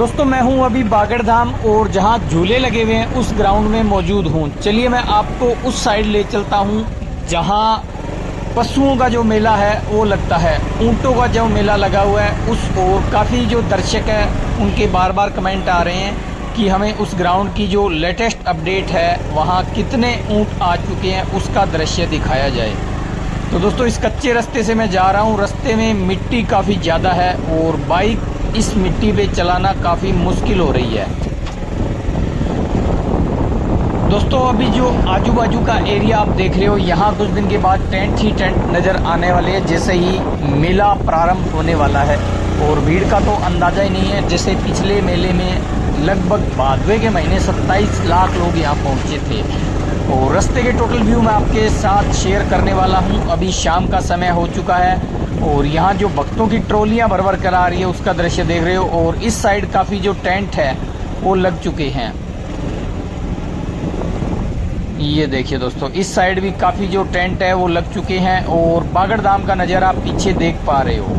दोस्तों मैं हूं अभी बागड़धाम और जहां झूले लगे हुए हैं उस ग्राउंड में मौजूद हूं। चलिए मैं आपको उस साइड ले चलता हूं जहां पशुओं का जो मेला है वो लगता है, ऊंटों का जो मेला लगा हुआ है उस और काफ़ी जो दर्शक है उनके बार बार कमेंट आ रहे हैं कि हमें उस ग्राउंड की जो लेटेस्ट अपडेट है वहाँ कितने ऊँट आ चुके हैं उसका दृश्य दिखाया जाए। तो दोस्तों इस कच्चे रास्ते से मैं जा रहा हूँ, रास्ते में मिट्टी काफ़ी ज़्यादा है और बाइक इस मिट्टी पे चलाना काफ़ी मुश्किल हो रही है। दोस्तों अभी जो आजू बाजू का एरिया आप देख रहे हो, यहाँ कुछ दिन के बाद टेंट ही टेंट नज़र आने वाले हैं जैसे ही मेला प्रारंभ होने वाला है। और भीड़ का तो अंदाज़ा ही नहीं है, जैसे पिछले मेले में लगभग भादवे के महीने 27 लाख लोग यहाँ पहुँचे थे। और रास्ते के टोटल व्यू मैं आपके साथ शेयर करने वाला हूँ। अभी शाम का समय हो चुका है और यहाँ जो भक्तों की ट्रॉलियाँ भर भर कर आ रही है उसका दृश्य देख रहे हो। और इस साइड काफ़ी जो टेंट है वो लग चुके हैं, ये देखिए दोस्तों इस साइड भी काफ़ी जो टेंट है वो लग चुके हैं और बागड़धाम का नज़ारा आप पीछे देख पा रहे हो।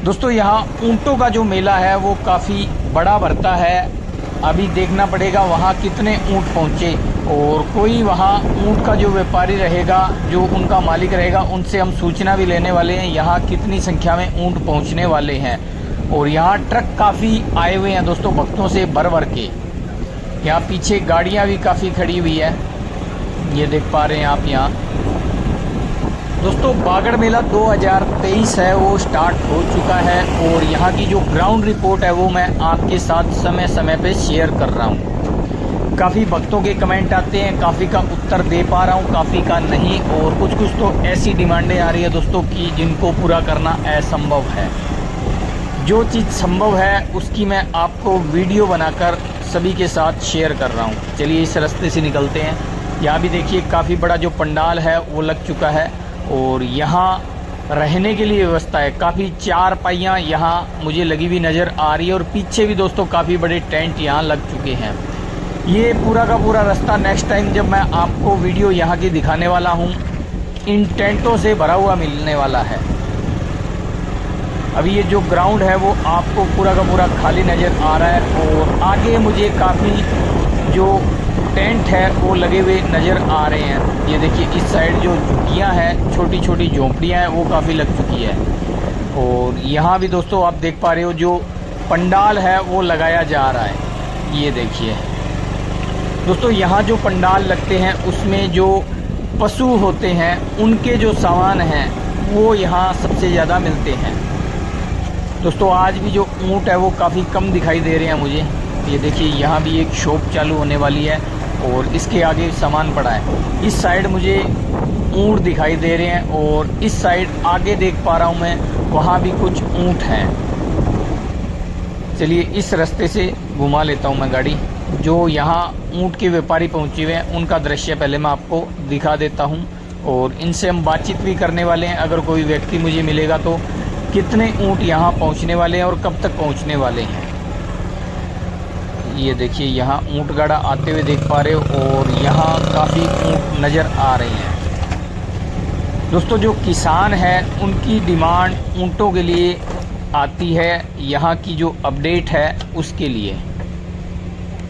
दोस्तों यहाँ ऊँटों का जो मेला है वो काफ़ी बड़ा भरता है। अभी देखना पड़ेगा वहाँ कितने ऊँट पहुँचे और कोई वहाँ ऊँट का जो व्यापारी रहेगा, जो उनका मालिक रहेगा, उनसे हम सूचना भी लेने वाले हैं यहाँ कितनी संख्या में ऊँट पहुँचने वाले हैं। और यहाँ ट्रक काफ़ी आए हुए हैं दोस्तों भक्तों से भर भर के। यहाँ पीछे गाड़ियाँ भी काफ़ी खड़ी हुई है, ये देख पा रहे हैं आप यहाँ। दोस्तों बागड़ मेला 2023 है वो स्टार्ट हो चुका है और यहाँ की जो ग्राउंड रिपोर्ट है वो मैं आपके साथ समय समय पे शेयर कर रहा हूँ। काफ़ी भक्तों के कमेंट आते हैं, काफ़ी का उत्तर दे पा रहा हूँ, काफ़ी का नहीं। और कुछ कुछ तो ऐसी डिमांडें आ रही है दोस्तों कि जिनको पूरा करना असंभव है। जो चीज़ संभव है उसकी मैं आपको वीडियो बनाकर सभी के साथ शेयर कर रहा हूँ। चलिए इस रास्ते से निकलते हैं। यहाँ भी देखिए काफ़ी बड़ा जो पंडाल है वो लग चुका है और यहाँ रहने के लिए व्यवस्था है। काफ़ी चारपाइयाँ यहाँ मुझे लगी हुई नज़र आ रही है और पीछे भी दोस्तों काफ़ी बड़े टेंट यहाँ लग चुके हैं। ये पूरा का पूरा रास्ता नेक्स्ट टाइम जब मैं आपको वीडियो यहाँ की दिखाने वाला हूँ इन टेंटों से भरा हुआ मिलने वाला है। अभी ये जो ग्राउंड है वो आपको पूरा का पूरा खाली नज़र आ रहा है और आगे मुझे काफ़ी जो टेंट है वो लगे हुए नज़र आ रहे हैं। ये देखिए इस साइड जो झुग्गियाँ हैं, छोटी छोटी झोंपड़ियाँ हैं वो काफ़ी लग चुकी है। और यहाँ भी दोस्तों आप देख पा रहे हो जो पंडाल है वो लगाया जा रहा है, ये देखिए दोस्तों। यहाँ जो पंडाल लगते हैं उसमें जो पशु होते हैं उनके जो सामान हैं वो यहाँ सबसे ज़्यादा मिलते हैं दोस्तों। आज भी जो ऊँट है वो काफ़ी कम दिखाई दे रहे हैं मुझे। ये देखिए यहाँ भी एक शॉप चालू होने वाली है और इसके आगे सामान पड़ा है। इस साइड मुझे ऊँट दिखाई दे रहे हैं और इस साइड आगे देख पा रहा हूँ मैं वहाँ भी कुछ ऊँट हैं। चलिए इस रास्ते से घुमा लेता हूँ मैं गाड़ी। जो यहाँ ऊँट के व्यापारी पहुँचे हुए हैं उनका दृश्य पहले मैं आपको दिखा देता हूँ और इनसे हम बातचीत भी करने वाले हैं। अगर कोई व्यक्ति मुझे मिलेगा तो कितने ऊँट यहाँ पहुँचने वाले हैं और कब तक पहुँचने वाले हैं। ये देखिए यहाँ ऊँट गाड़ा आते हुए देख पा रहे हो और यहाँ काफ़ी ऊँट नज़र आ रहे हैं दोस्तों। जो किसान हैं उनकी डिमांड ऊँटों के लिए आती है, यहाँ की जो अपडेट है उसके लिए।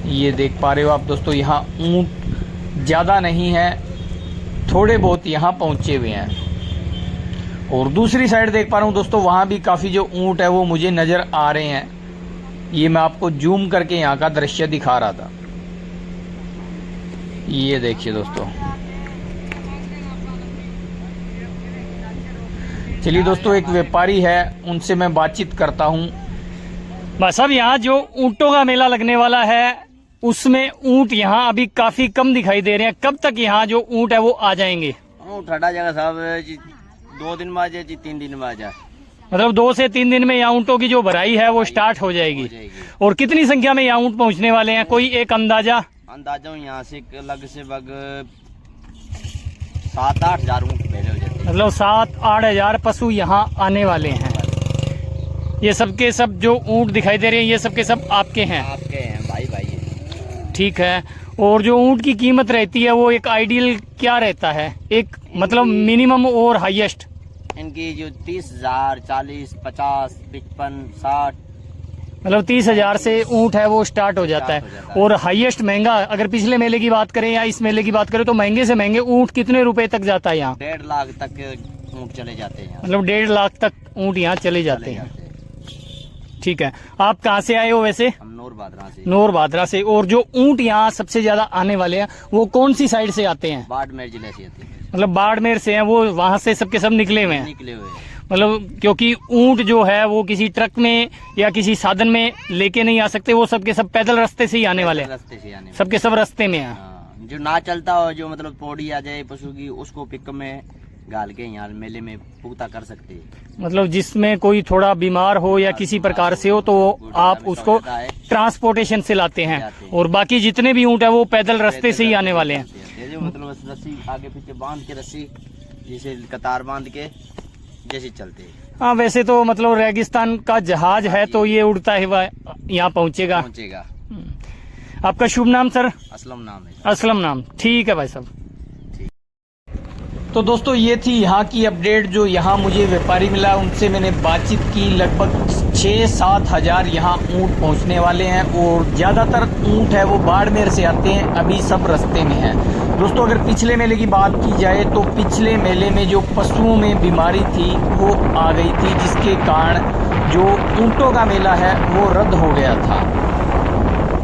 ये देख पा रहे हो आप दोस्तों, यहाँ ऊँट ज़्यादा नहीं है, थोड़े बहुत यहाँ पहुँचे हुए हैं। और दूसरी साइड देख पा रहा हूँ दोस्तों, वहाँ भी काफ़ी जो ऊँट है वो मुझे नज़र आ रहे हैं। ये मैं आपको जूम करके यहाँ का दृश्य दिखा रहा था, ये देखिए दोस्तों। चलिए दोस्तों एक व्यापारी है उनसे मैं बातचीत करता हूँ। बस अब यहाँ जो ऊँटों का मेला लगने वाला है उसमें ऊँट यहाँ अभी काफ़ी कम दिखाई दे रहे हैं। कब तक यहाँ जो ऊँट है वो आ जाएंगे? ऊँट हटा जाएगा साहब, 2 दिन में आ जाए, 3 दिन में आ जाए। मतलब 2 से 3 दिन में यहाँ ऊँटों की जो भराई है वो स्टार्ट हो जाएगी। और कितनी संख्या में यहाँ ऊँट पहुँचने वाले हैं, कोई एक अंदाजा? अंदाजा यहाँ से लग से बग 7-8 हजार ऊँट पहले हो जाते हैं। मतलब 7-8 हजार पशु यहाँ आने वाले हैं। ये सब के सब जो ऊँट दिखाई दे रहे हैं ये सब के सब आपके हैं? आपके हैं भाई भाई। ठीक है। और जो ऊँट की कीमत रहती है वो एक आइडियल क्या रहता है, एक मतलब मिनिमम और हाईएस्ट? इनकी जो 30,000, 40, 50, 55, 60 मतलब 30,000 से ऊँट है वो स्टार्ट हो जाता है। और हाईएस्ट महंगा अगर पिछले मेले की बात करें या इस मेले की बात करें तो महंगे से महंगे ऊँट कितने रुपए तक जाता है यहाँ? 1.5 लाख तक ऊँट चले जाते हैं। मतलब 1.5 लाख तक ऊँट यहाँ चले जाते हैं। ठीक है, आप कहाँ से आए हो वैसे? हम नूर भादरा से। नूर भादरा से। और जो ऊँट यहाँ सबसे ज्यादा आने वाले हैं वो कौन सी साइड से आते हैं? बाड़मेर जिले से आते हैं। मतलब बाड़मेर से हैं वो, वहां से सबके सब निकले हुए हैं? निकले हुए हैं। मतलब क्योंकि ऊँट जो है वो किसी ट्रक में या किसी साधन में लेके नहीं आ सकते, वो सबके सब पैदल रास्ते से ही आने वाले हैं। रास्ते से आने सबके सब रास्ते में हैं। जो ना चलता हो, जो मतलब पौड़ी आ जाए पशु की, उसको पिकअप में गाल के यहाँ मेले में पुख्ता कर सकते हैं। मतलब जिसमें कोई थोड़ा बीमार हो या किसी प्रकार से हो तो आप उसको ट्रांसपोर्टेशन से लाते हैं। और बाकी जितने भी ऊँट है वो पैदल रास्ते से ही आने वाले हैं। मतलब रस्सी आगे पीछे बांध के, रस्सी जैसे कतार बांध के जैसे चलते हैं। हाँ, वैसे तो मतलब रेगिस्तान का जहाज है तो ये उड़ता है यहाँ पहुँचेगा। आपका शुभ नाम सर? असलम नाम है। असलम नाम, ठीक है भाई साहब। तो दोस्तों ये थी यहाँ की अपडेट। जो यहाँ मुझे व्यापारी मिला उनसे मैंने बातचीत की। लगभग 6-7 हज़ार यहाँ ऊँट पहुँचने वाले हैं और ज़्यादातर ऊँट है वो बाड़मेर से आते हैं, अभी सब रास्ते में है। दोस्तों अगर पिछले मेले की बात की जाए तो पिछले मेले में जो पशुओं में बीमारी थी वो आ गई थी, जिसके कारण जो ऊँटों का मेला है वो रद्द हो गया था।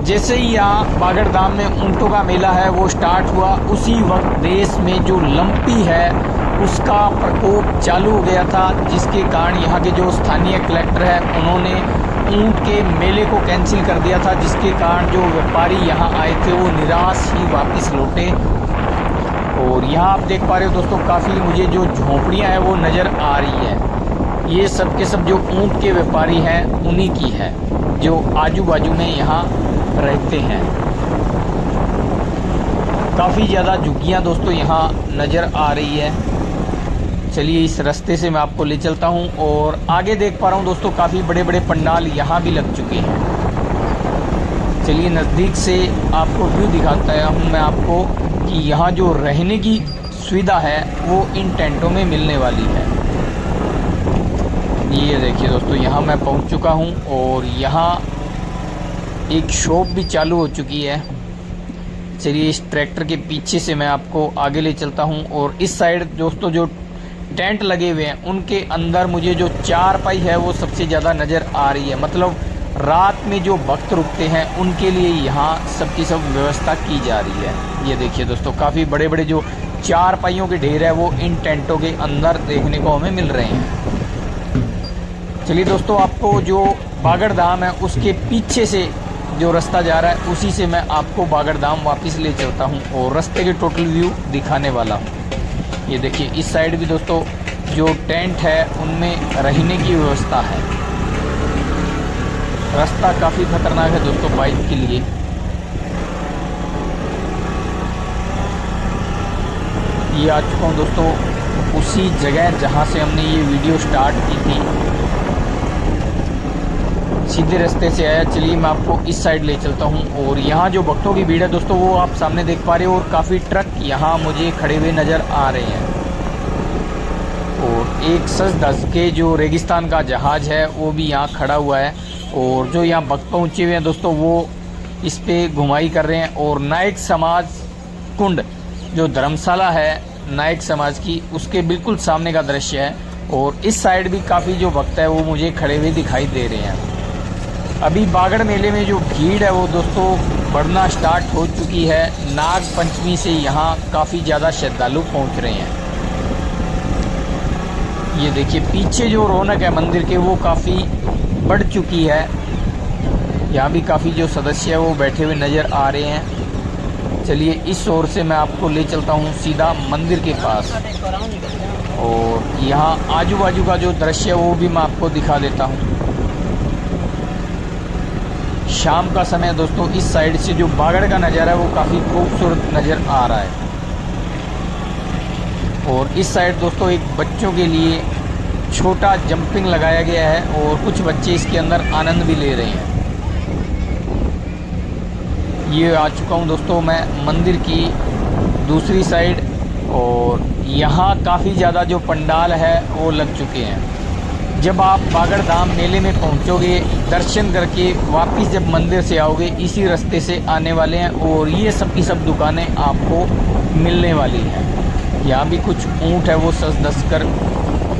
जैसे ही यहाँ बागड़धाम में ऊँटों का मेला है वो स्टार्ट हुआ, उसी वक्त देश में जो लंपी है उसका प्रकोप चालू हो गया था, जिसके कारण यहाँ के जो स्थानीय कलेक्टर है उन्होंने ऊँट के मेले को कैंसिल कर दिया था, जिसके कारण जो व्यापारी यहाँ आए थे वो निराश ही वापस लौटे। और यहाँ आप देख पा रहे हो दोस्तों, काफ़ी मुझे जो झोंपड़ियाँ हैं वो नज़र आ रही है। ये सब के सब जो ऊँट के व्यापारी हैं उन्हीं की है, जो आजू बाजू में यहाँ रहते हैं। काफ़ी ज़्यादा झुग्गियाँ दोस्तों यहाँ नज़र आ रही है। चलिए इस रास्ते से मैं आपको ले चलता हूँ। और आगे देख पा रहा हूँ दोस्तों, काफ़ी बड़े बड़े पंडाल यहाँ भी लग चुके हैं। चलिए नज़दीक से आपको व्यू दिखाता हूँ मैं आपको कि यहाँ जो रहने की सुविधा है वो इन टेंटों में मिलने वाली है। ये देखिए दोस्तों, यहाँ मैं पहुँच चुका हूँ और यहाँ एक शॉप भी चालू हो चुकी है। चलिए इस ट्रैक्टर के पीछे से मैं आपको आगे ले चलता हूँ। और इस साइड दोस्तों जो टेंट लगे हुए हैं उनके अंदर मुझे जो चारपाई है वो सबसे ज़्यादा नज़र आ रही है। मतलब रात में जो भक्त रुकते हैं उनके लिए यहाँ सबकी सब व्यवस्था की जा रही है। ये देखिए दोस्तों, काफ़ी बड़े बड़े जो चारपाइयों के ढेर है वो इन टेंटों के अंदर देखने को हमें मिल रहे हैं। चलिए दोस्तों, आपको जो बागड़धाम है उसके पीछे से जो रास्ता जा रहा है उसी से मैं आपको बागड़धाम वापस ले चलता हूं और रास्ते के टोटल व्यू दिखाने वाला हूं। ये देखिए इस साइड भी दोस्तों जो टेंट है उनमें रहने की व्यवस्था है। रास्ता काफ़ी खतरनाक है दोस्तों बाइक के लिए। ये आ चुका हूं दोस्तों उसी जगह जहां से हमने ये वीडियो स्टार्ट की थी। सीधे रास्ते से आया। चलिए मैं आपको इस साइड ले चलता हूं। और यहाँ जो भक्तों की भीड़ है दोस्तों वो आप सामने देख पा रहे हो। और काफ़ी ट्रक यहाँ मुझे खड़े हुए नज़र आ रहे हैं। और एक सज धज के जो रेगिस्तान का जहाज़ है वो भी यहाँ खड़ा हुआ है। और जो यहाँ भक्त पहुँचे हुए हैं दोस्तों वो इस पे घुमाई कर रहे हैं। और नायक समाज कुंड जो धर्मशाला है नायक समाज की, उसके बिल्कुल सामने का दृश्य है। और इस साइड भी काफ़ी जो भक्त है वो मुझे खड़े हुए दिखाई दे रहे हैं। अभी बागड़ मेले में जो भीड़ है वो दोस्तों बढ़ना स्टार्ट हो चुकी है। नाग पंचमी से यहाँ काफ़ी ज़्यादा श्रद्धालु पहुँच रहे हैं। ये देखिए पीछे जो रौनक है मंदिर के वो काफ़ी बढ़ चुकी है। यहाँ भी काफ़ी जो सदस्य है वो बैठे हुए नज़र आ रहे हैं। चलिए इस ओर से मैं आपको ले चलता हूँ सीधा मंदिर के पास। और यहाँ आजू बाजू का जो दृश्य है वो भी मैं आपको दिखा देता हूँ। शाम का समय दोस्तों इस साइड से जो बागड़ का नज़ारा है वो काफ़ी खूबसूरत नज़र आ रहा है। और इस साइड दोस्तों एक बच्चों के लिए छोटा जंपिंग लगाया गया है और कुछ बच्चे इसके अंदर आनंद भी ले रहे हैं। ये आ चुका हूँ दोस्तों मैं मंदिर की दूसरी साइड। और यहाँ काफ़ी ज़्यादा जो पंडाल है वो लग चुके हैं। जब आप बागड़ धाम मेले में पहुंचोगे, दर्शन करके वापस जब मंदिर से आओगे, इसी रास्ते से आने वाले हैं और ये सब की सब दुकानें आपको मिलने वाली हैं। यहाँ भी कुछ ऊँट है वो सज धस कर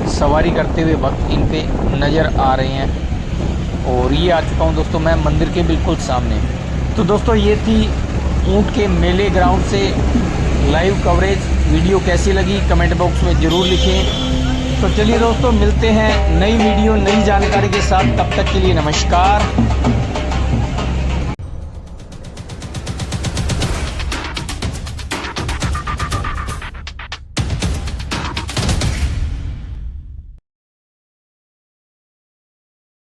सवारी करते हुए वक्त इन पे नज़र आ रहे हैं। और ये आ चुका हूँ दोस्तों मैं मंदिर के बिल्कुल सामने। तो दोस्तों ये थी ऊँट के मेले ग्राउंड से लाइव कवरेज। वीडियो कैसी लगी कमेंट बॉक्स में ज़रूर लिखें। तो चलिए दोस्तों मिलते हैं नई वीडियो नई जानकारी के साथ, तब तक के लिए नमस्कार।